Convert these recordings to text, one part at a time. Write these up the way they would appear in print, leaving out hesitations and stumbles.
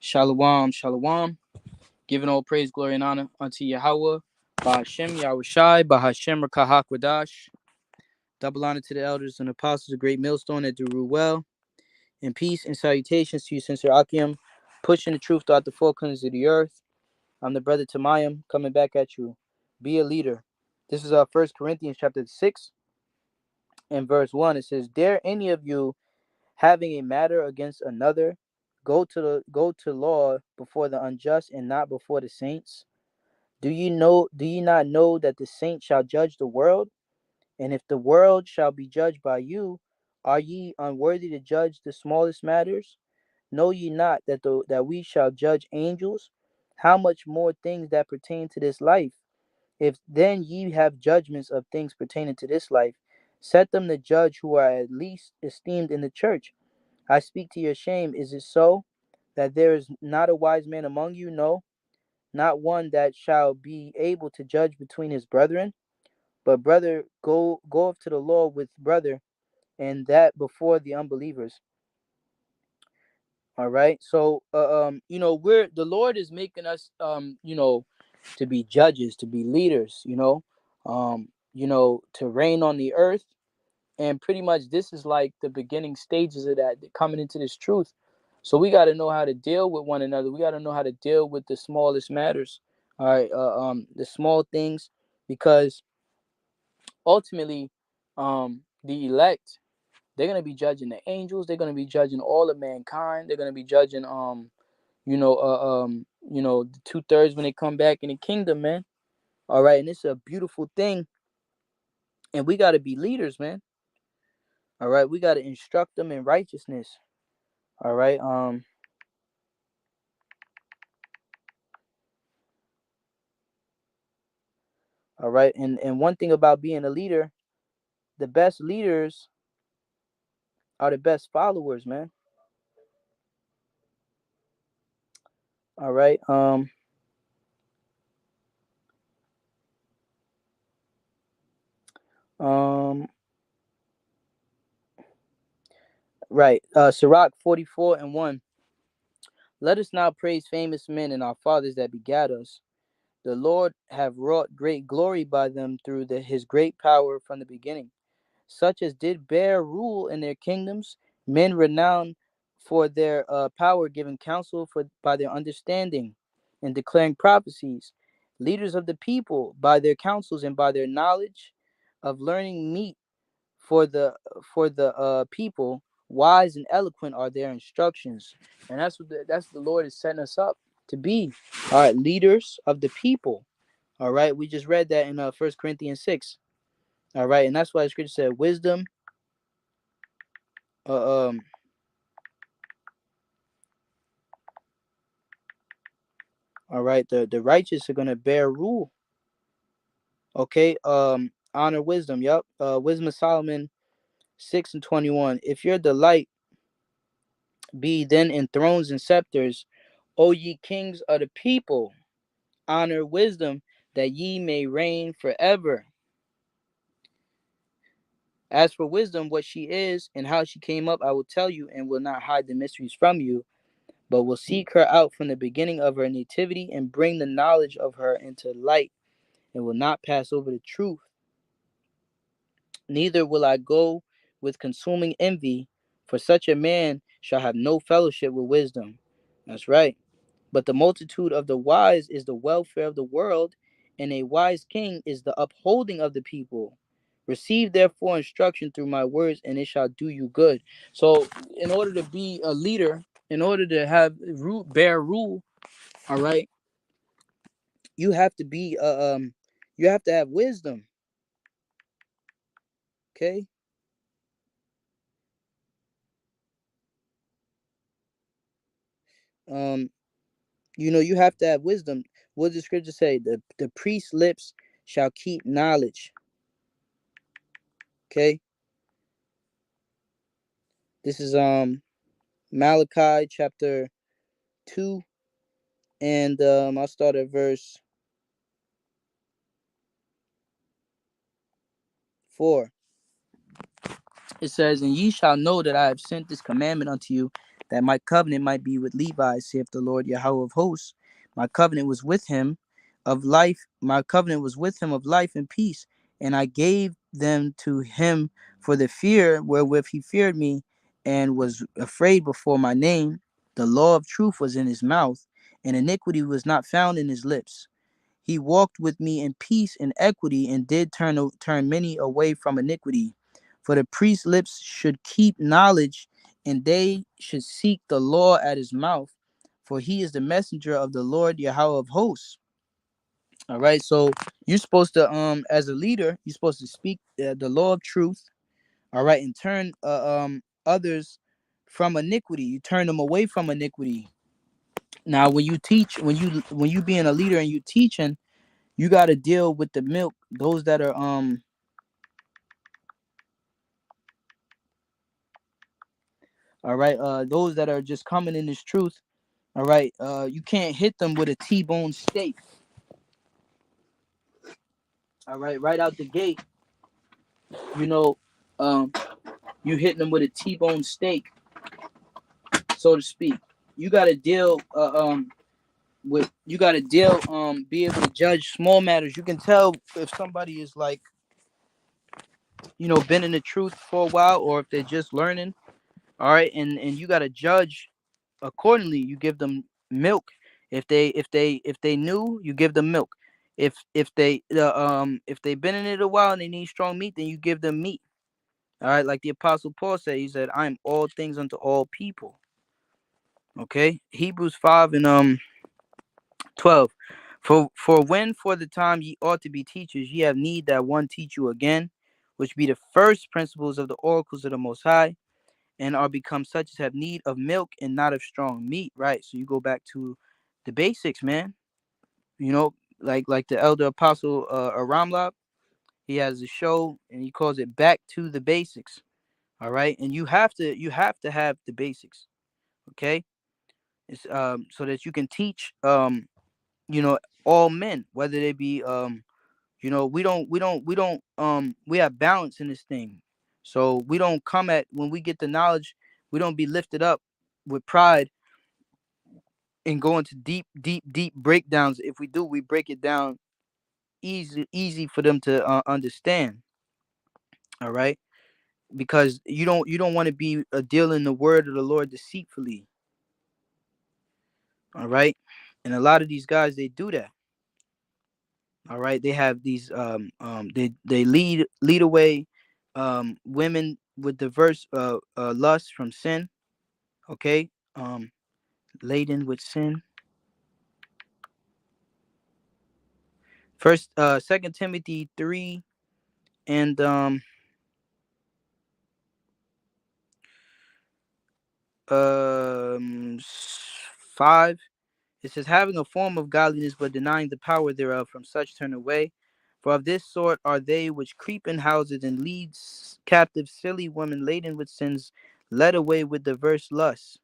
Shalom, shalom. Giving all praise, glory, and honor unto Yahweh, Bahashem, Yahushai, Bahashem, Rakahakwadash. Double honor to the elders and apostles of Great Millstone that do rule well. And peace and salutations to you, Sincere Akim, pushing the truth throughout the four corners of the earth. I'm the brother Tamayim, coming back at you. Be a leader. This is our 1 Corinthians chapter 6 and verse 1. It says, Dare any of you having a matter against another, go to law before the unjust and not before the saints? Do ye not know that the saints shall judge the world? And if the world shall be judged by you, are ye unworthy to judge the smallest matters? Know ye not that we shall judge angels? How much more things that pertain to this life? If then ye have judgments of things pertaining to this life, set them to judge who are at least esteemed in the church. I speak to your shame. Is it so that there is not a wise man among you? No, not one that shall be able to judge between his brethren. But brother, go up to the law with brother, and that before the unbelievers. All right. So, we're the Lord is making us, to be judges, to be leaders. To reign on the earth, and pretty much this is like the beginning stages of that, coming into this truth. So we got to know how to deal with one another. We got to know how to deal with the smallest matters. All right. The small things, because ultimately, the elect, they're gonna be judging the angels. They're gonna be judging all of mankind. They're gonna be judging the 2/3 when they come back in the kingdom, man. All right, and it's a beautiful thing, and we gotta be leaders, man. All right, we gotta instruct them in righteousness. All right, and one thing about being a leader, the best leaders are the best followers, man. All right, um, right, Sirach 44:1. Let us now praise famous men and our fathers that begat us. The Lord have wrought great glory by them through his great power from the beginning. Such as did bear rule in their kingdoms, men renowned for their power, giving counsel by their understanding and declaring prophecies. Leaders of the people by their counsels and by their knowledge of learning meet for the people. Wise and eloquent are their instructions, and that's what the Lord is setting us up to be. All right, leaders of the people. All right, we just read that in 1 Corinthians 6. All right, and that's why the scripture said wisdom. Uh, um. All right, the righteous are gonna bear rule. Okay. Honor wisdom. Yup. Wisdom of Solomon 6:21. If your delight be then in thrones and scepters, O ye kings of the people, honor wisdom, that ye may reign forever. As for wisdom, what she is and how she came up, I will tell you, and will not hide the mysteries from you, but will seek her out from the beginning of her nativity, and bring the knowledge of her into light, and will not pass over the truth. Neither will I go with consuming envy, for such a man shall have no fellowship with wisdom. That's right. But the multitude of the wise is the welfare of the world, and a wise king is the upholding of the people. Receive therefore instruction through my words, and it shall do you good. So, in order to be a leader, in order to have bear rule, all right, you have to be you have to have wisdom. Okay. Um, you have to have wisdom. What does the scripture say? The priest's lips shall keep knowledge. Okay. This is Malachi chapter 2, and I'll start at verse 4. It says, And ye shall know that I have sent this commandment unto you, that my covenant might be with Levi, saith the Lord Yahweh of hosts. My covenant was with him of life. My covenant was with him of life and peace, and I gave them to him for the fear wherewith he feared me and was afraid before my name. The law of truth was in his mouth, and iniquity was not found in his lips. He walked with me in peace and equity, and did turn many away from iniquity. For the priest's lips should keep knowledge, and they should seek the law at his mouth. For he is the messenger of the Lord Yahweh of hosts. All right, so you're supposed to, as a leader, you're supposed to speak the law of truth. All right, and turn others from iniquity. You turn them away from iniquity. Now, when you teach, when you being a leader and you teaching, you got to deal with the milk, those that are all right, those that are just coming in this truth. All right, you can't hit them with a T-bone steak. All right out the gate, you know, um you hitting them with a T-bone steak, so to speak. You got to deal with, you got to deal be able to judge small matters. You can tell if somebody is like, been in the truth for a while, or if they're just learning. All right, and you got to judge accordingly. You give them milk. If they new, you give them milk. If they've been in it a while and they need strong meat, then you give them meat. All right, like the apostle Paul said, he said, I am all things unto all people. Okay, Hebrews 5 and 12. For when for the time ye ought to be teachers, ye have need that one teach you again, which be the first principles of the oracles of the Most High, and are become such as have need of milk and not of strong meat. Right. So you go back to the basics, man. Like the elder apostle Aramlab, he has a show and he calls it Back to the Basics. All right, and you have to have the basics. Okay, it's so that you can teach you know all men, whether they be we have balance in this thing. So we don't come at, when we get the knowledge, we don't be lifted up with pride and go into deep breakdowns. If we do, we break it down easy for them to understand. All right, because you don't want to be dealing the word of the Lord deceitfully. All right, and a lot of these guys, they do that. All right, they have these they lead away women with diverse lusts from sin. Okay, laden with sin. First, 2 Timothy 3 and 5. It says, having a form of godliness, but denying the power thereof, from such turn away. For of this sort are they which creep in houses and lead captive silly women laden with sins, led away with diverse lusts.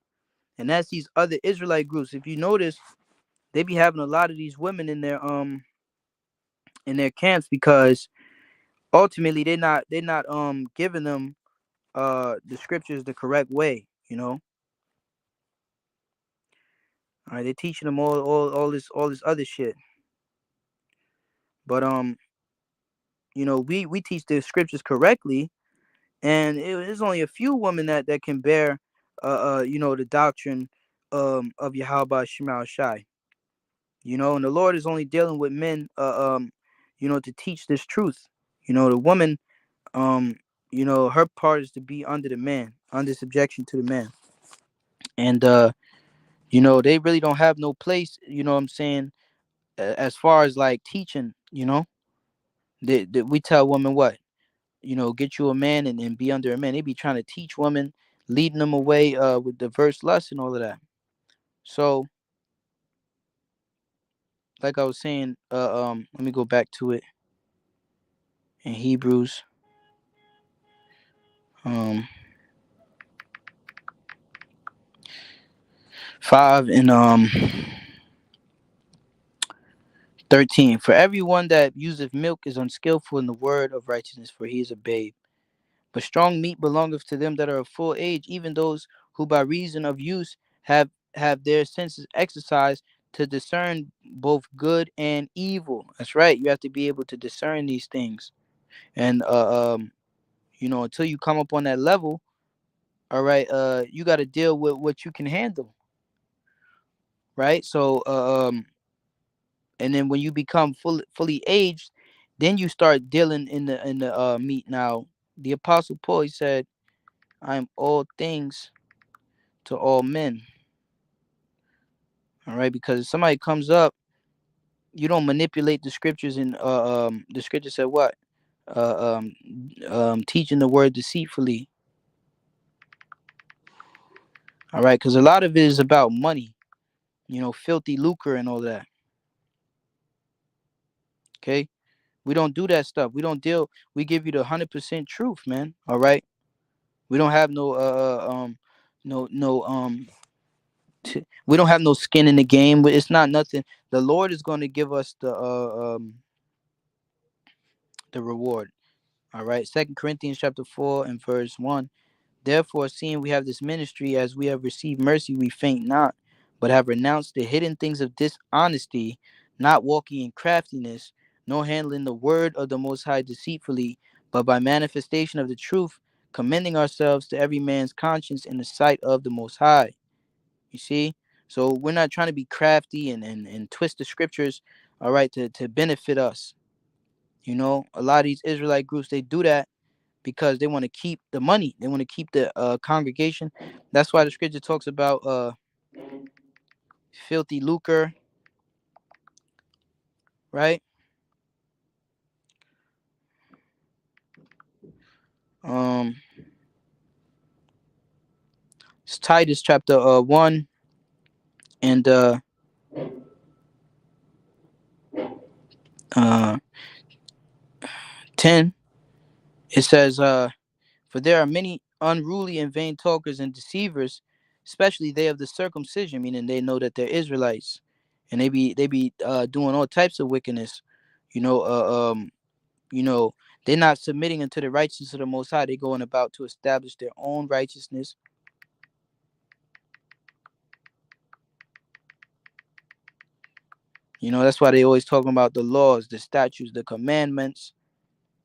And that's these other Israelite groups. If you notice, they be having a lot of these women in their camps, because ultimately they're not giving them the scriptures the correct way. All right, they're teaching them all this other shit. But we teach the scriptures correctly, and there's only a few women that can bear the doctrine of Yahweh Shema Shai. And the Lord is only dealing with men to teach this truth. The woman, her part is to be under the man, under subjection to the man. And they really don't have no place, what I'm saying, as far as like teaching. We tell women what, get you a man and be under a man. They be trying to teach women, leading them away with diverse lust and all of that. So, like I was saying, let me go back to it in Hebrews. 5 and 13. For everyone that useth milk is unskillful in the word of righteousness, for he is a babe. But strong meat belongeth to them that are of full age, even those who by reason of use have their senses exercised to discern both good and evil. That's right. You have to be able to discern these things. And until you come up on that level, all right, you got to deal with what you can handle, right? So and then when you become fully aged, then you start dealing in the meat. Now the apostle Paul, he said, I am all things to all men. All right, because if somebody comes up, you don't manipulate the scriptures. And the scripture said what? uh, Teaching the word deceitfully. All right, because a lot of it is about money, filthy lucre and all that. Okay, we don't do that stuff. We don't deal. We give you the 100% truth, man. All right, we don't have no no no we don't have no skin in the game. But it's not nothing. The Lord is going to give us the reward. All right, Second Corinthians chapter 4 and verse 1. Therefore, seeing we have this ministry, as we have received mercy, we faint not, but have renounced the hidden things of dishonesty, not walking in craftiness, nor handling the word of the Most High deceitfully, but by manifestation of the truth, commending ourselves to every man's conscience in the sight of the Most High. You see? So we're not trying to be crafty and twist the scriptures, all right, to benefit us. A lot of these Israelite groups, they do that because they want to keep the money. They want to keep the congregation. That's why the scripture talks about filthy lucre, right? Um, it's Titus chapter 1 and uh 10. It says, for there are many unruly and vain talkers and deceivers, especially they of the circumcision, meaning they know that they're Israelites, and they be doing all types of wickedness. You know, you know, they're not submitting unto the righteousness of the Most High. They're going about to establish their own righteousness. That's why they always talking about the laws, the statutes, the commandments,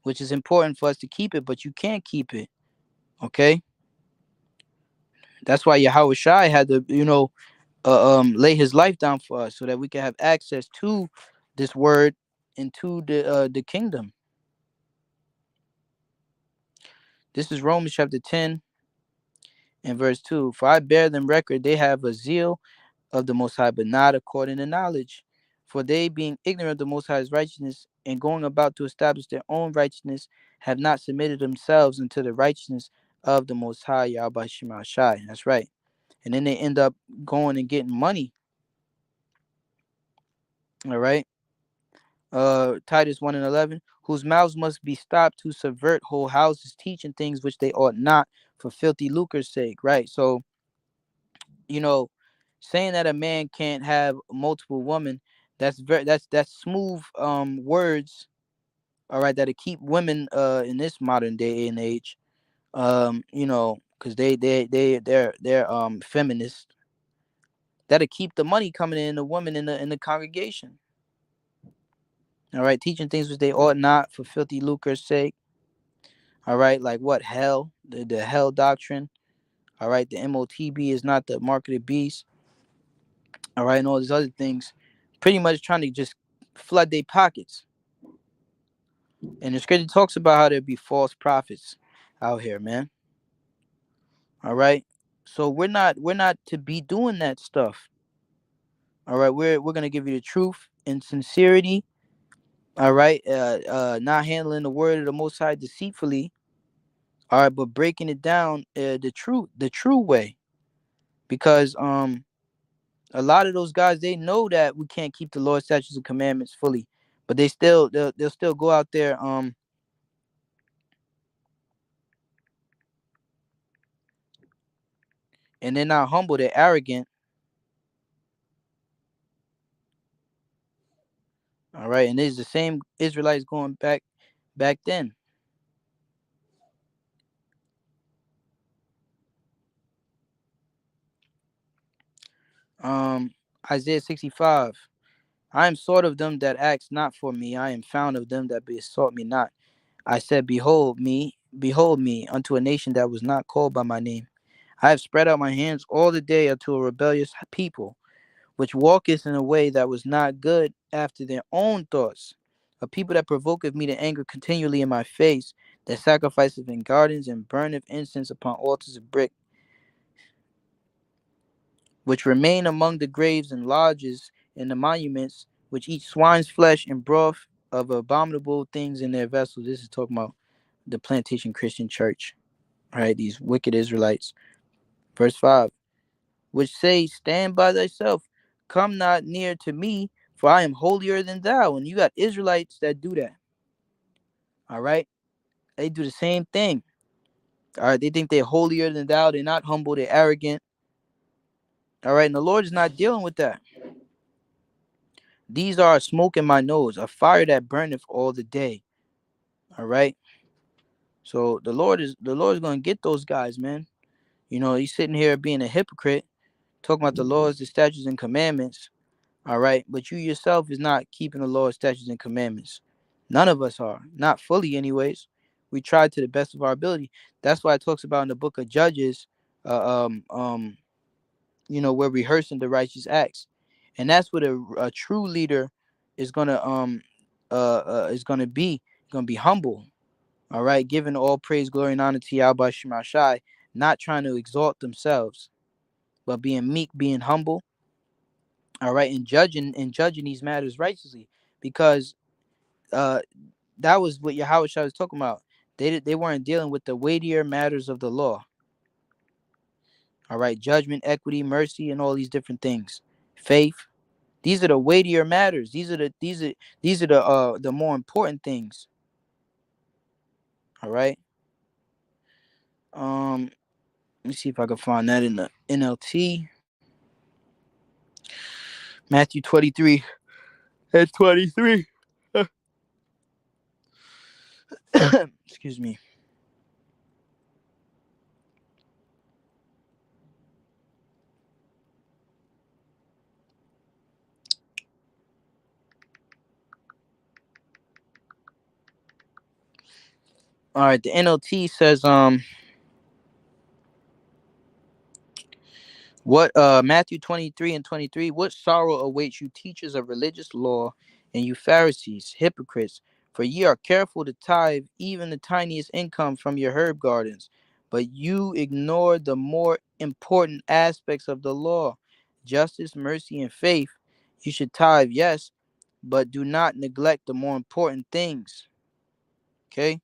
which is important for us to keep it, but you can't keep it. Okay? That's why Yahweh Shai had to, lay his life down for us so that we can have access to this word and to the kingdom. This is Romans chapter 10 and verse 2. For I bear them record, they have a zeal of the Most High, but not according to knowledge. For they, being ignorant of the Most High's righteousness and going about to establish their own righteousness, have not submitted themselves unto the righteousness of the Most High, Yahweh Shema Shai. That's right. And then they end up going and getting money. All right. Titus 1 and 11, whose mouths must be stopped who subvert whole houses, teaching things which they ought not for filthy lucre's sake. Right. So, you know, saying that a man can't have multiple women, that's smooth words, all right, that'll keep women in this modern day and age, because they're feminist. That'll keep the money coming in the woman in the congregation. All right, teaching things which they ought not for filthy lucre's sake. All right, like what? Hell, the hell doctrine. All right, the MOTB is not the mark of the beast. All right, and all these other things, pretty much trying to just flood their pockets. And the scripture talks about how there be false prophets out here, man. All right, so we're not to be doing that stuff. All right, we're gonna give you the truth and sincerity. All right, not handling the word of the Most High deceitfully. All right, but breaking it down the true way, because a lot of those guys, they know that we can't keep the Lord's statutes and commandments fully, but they'll still go out there and they're not humble, they're arrogant. All right, and it's the same Israelites going back then. Isaiah 65. I am sought of them that ask not for me. I am found of them that besought me not. I said, behold me, unto a nation that was not called by my name. I have spread out my hands all the day unto a rebellious people, which walketh in a way that was not good after their own thoughts. A people that provoketh me to anger continually in my face, that sacrificeth in gardens and burneth incense upon altars of brick, which remain among the graves and lodges and the monuments, which eat swine's flesh and broth of abominable things in their vessels. This is talking about the Plantation Christian Church, right? These wicked Israelites. Verse 5, which say, stand by thyself, come not near to me, for I am holier than thou. And you got Israelites that do that. All right? They do the same thing. All right, they think they're holier than thou. They're not humble, they're arrogant. All right, and the Lord is not dealing with that. These are a smoke in my nose, a fire that burneth all the day. All right. So the Lord is going to get those guys, man. You know, he's sitting here being a hypocrite, talking about the laws, the statutes, and commandments. All right, but you yourself is not keeping the laws, statutes, and commandments. None of us are, not fully, anyways. We try to the best of our ability. That's why it talks about in the book of Judges, uh, um, um, we're rehearsing the righteous acts, and that's what a true leader is gonna be humble. All right, giving all praise, glory, and honor to Yahweh Shema Shai, not trying to exalt themselves, but being meek, being humble. All right, and judging these matters righteously, because uh that was what Yahweh Shai was talking about. They weren't dealing with the weightier matters of the law. All right, judgment, equity, mercy, and all these different things. Faith. These are the weightier matters. These are the more important things. All right. Let me see if I can find that in the NLT. Matthew 23 and 23. Excuse me. All right, the NLT says what Matthew 23 and 23, what sorrow awaits you teachers of religious law and you Pharisees, hypocrites, for ye are careful to tithe even the tiniest income from your herb gardens, but you ignore the more important aspects of the law, justice, mercy, and faith. You should tithe, yes, but do not neglect the more important things. Okay?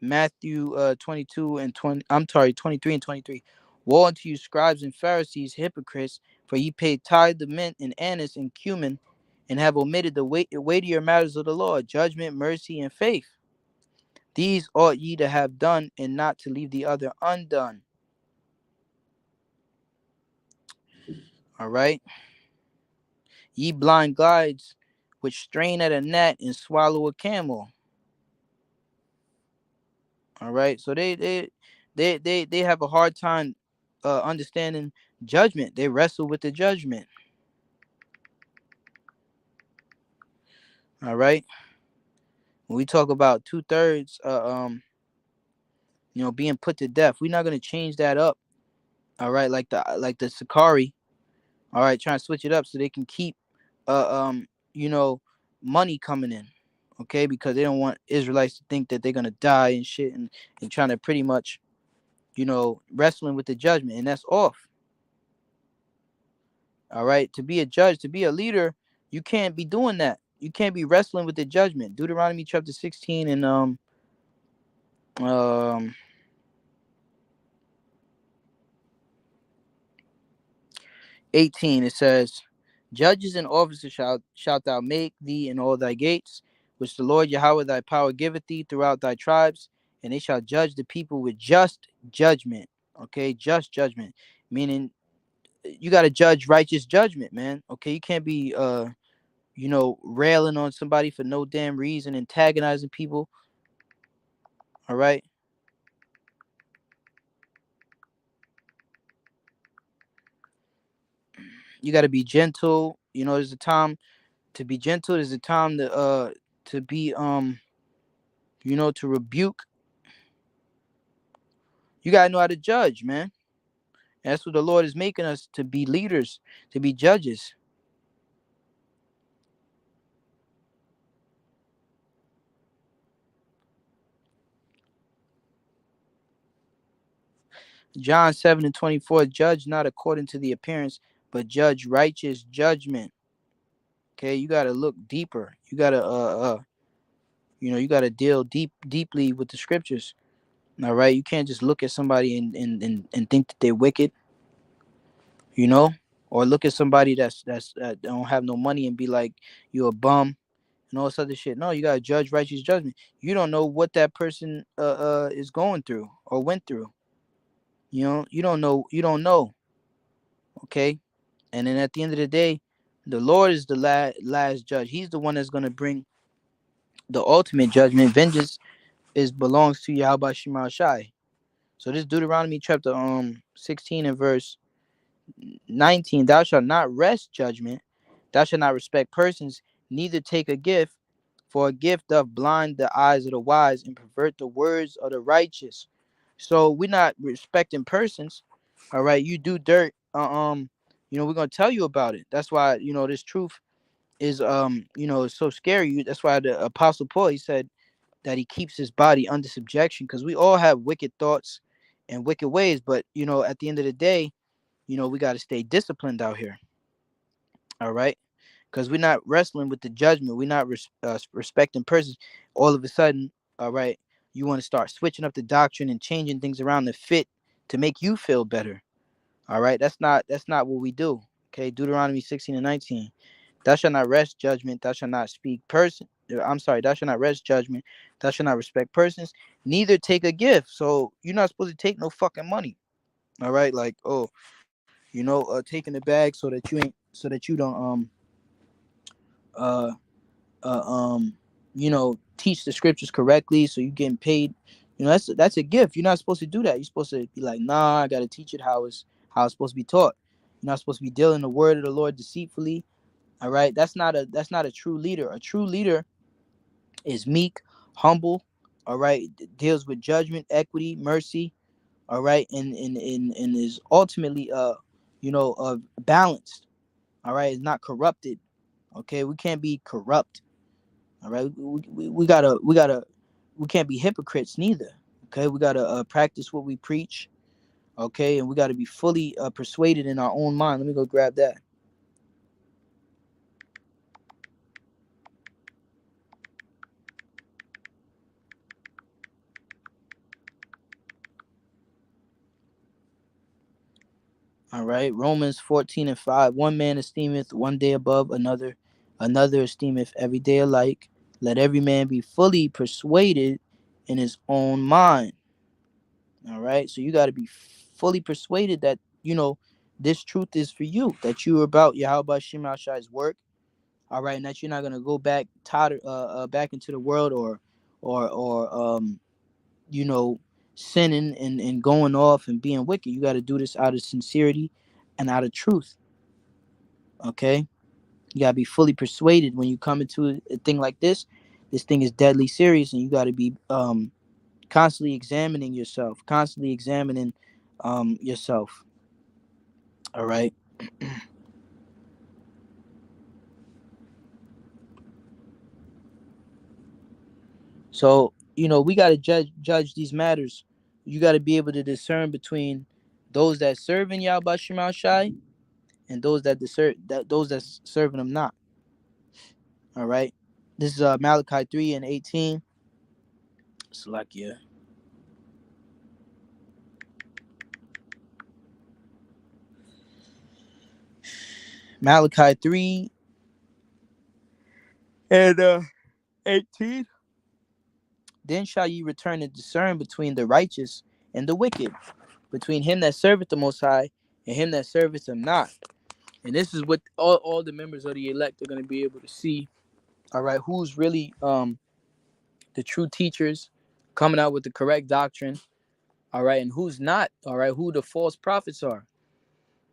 Matthew 22 and 20, I'm sorry, 23 and 23. Woe unto you, scribes and Pharisees, hypocrites, for ye pay tithe the mint and anise and cumin, and have omitted the weightier matters of the law, judgment, mercy, and faith. These ought ye to have done, and not to leave the other undone. All right. Ye blind guides, which strain at a gnat and swallow a camel. All right. So they have a hard time understanding judgment. They wrestle with the judgment. All right. When we talk about 2/3, being put to death, we're not gonna change that up. All right, like the Sakari. All right, trying to switch it up so they can keep, uh, um, you know, money coming in. Okay, because they don't want Israelites to think that they're gonna die and shit, and trying to pretty much, wrestling with the judgment, and that's off. All right, to be a judge, to be a leader, you can't be doing that. You can't be wrestling with the judgment. Deuteronomy chapter 16 and um 18, it says, judges and officers shalt thou make thee in all thy gates, which the Lord Yahweh thy power giveth thee throughout thy tribes, and they shall judge the people with just judgment. Okay, just judgment, meaning you got to judge righteous judgment, man. Okay, you can't be railing on somebody for no damn reason, antagonizing people. All right. You got to be gentle. There's a time to be gentle. There's a time to be to rebuke. You got to know how to judge, man. And that's what the Lord is making us, to be leaders, to be judges. John 7:24, judge not according to the appearance, but judge righteous judgment. Okay, you gotta look deeper. You gotta you gotta deal deeply with the scriptures. All right. You can't just look at somebody and think that they're wicked, you know? Or look at somebody that don't have no money and be like, you're a bum and all this other shit. No, you gotta judge righteous judgment. You don't know what that person is going through or went through. You don't know. You don't know. Okay. And then at the end of the day, the Lord is the last judge. He's the one that's gonna bring the ultimate judgment. Vengeance is belongs to Yahweh Shema Shai. So this Deuteronomy chapter 16 and verse 19, thou shalt not rest judgment, thou shalt not respect persons, neither take a gift, for a gift doth blind the eyes of the wise and pervert the words of the righteous. So we're not respecting persons. All right, you do dirt. We're gonna tell you about it. That's why this truth is it's so scary. That's why the Apostle Paul, he said that he keeps his body under subjection, because we all have wicked thoughts and wicked ways. But at the end of the day, we got to stay disciplined out here. All right, because we're not wrestling with the judgment. We're not respecting persons. All of a sudden, all right, you want to start switching up the doctrine and changing things around to fit, to make you feel better. All right, that's not what we do. Okay, Deuteronomy 16 and 19. Thou shalt not rest judgment. Thou shalt not speak person. I'm sorry. Thou shalt not rest judgment. Thou shalt not respect persons. Neither take a gift. So you're not supposed to take no fucking money. All right, like, oh, taking the bag so that you don't uh teach the scriptures correctly, so you're getting paid. That's a gift. You're not supposed to do that. You're supposed to be like, nah, I gotta teach it how it's supposed to be taught. You're not supposed to be dealing the word of the Lord deceitfully. All right, that's not a true leader. A true leader is meek, humble. All right, deals with judgment, equity, mercy. All right, and is ultimately balanced. All right, it's not corrupted. Okay, we can't be corrupt. All right, we can't be hypocrites neither. Okay, we gotta practice what we preach. Okay, and we gotta be fully persuaded in our own mind. Let me go grab that. All right, Romans 14 and 5. One man esteemeth one day above another, another esteemeth every day alike. Let every man be fully persuaded in his own mind. All right, so you got to be fully persuaded that this truth is for you, that you're about Yahweh Shema Shai's work. All right, and that you're not gonna go back back into the world, or you know sinning and going off and being wicked. You got to do this out of sincerity and out of truth. Okay, you got to be fully persuaded when you come into a thing like this. This thing is deadly serious, and you got to be constantly examining yourself, constantly examining yourself. All right. So we got to judge these matters. You got to be able to discern between those that serve in Yahweh Shema Shai and those that's serving them not. All right. This is Malachi 3 and 18. Salakia. Malachi 3 and 18. Then shall ye return and discern between the righteous and the wicked, between him that serveth the Most High and him that serveth him not. And this is what all the members of the elect are going to be able to see. All right, who's really the true teachers coming out with the correct doctrine. All right, and who's not. All right, who the false prophets are.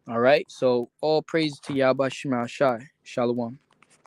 All right. So all praise to Yahweh Shai. Shalom.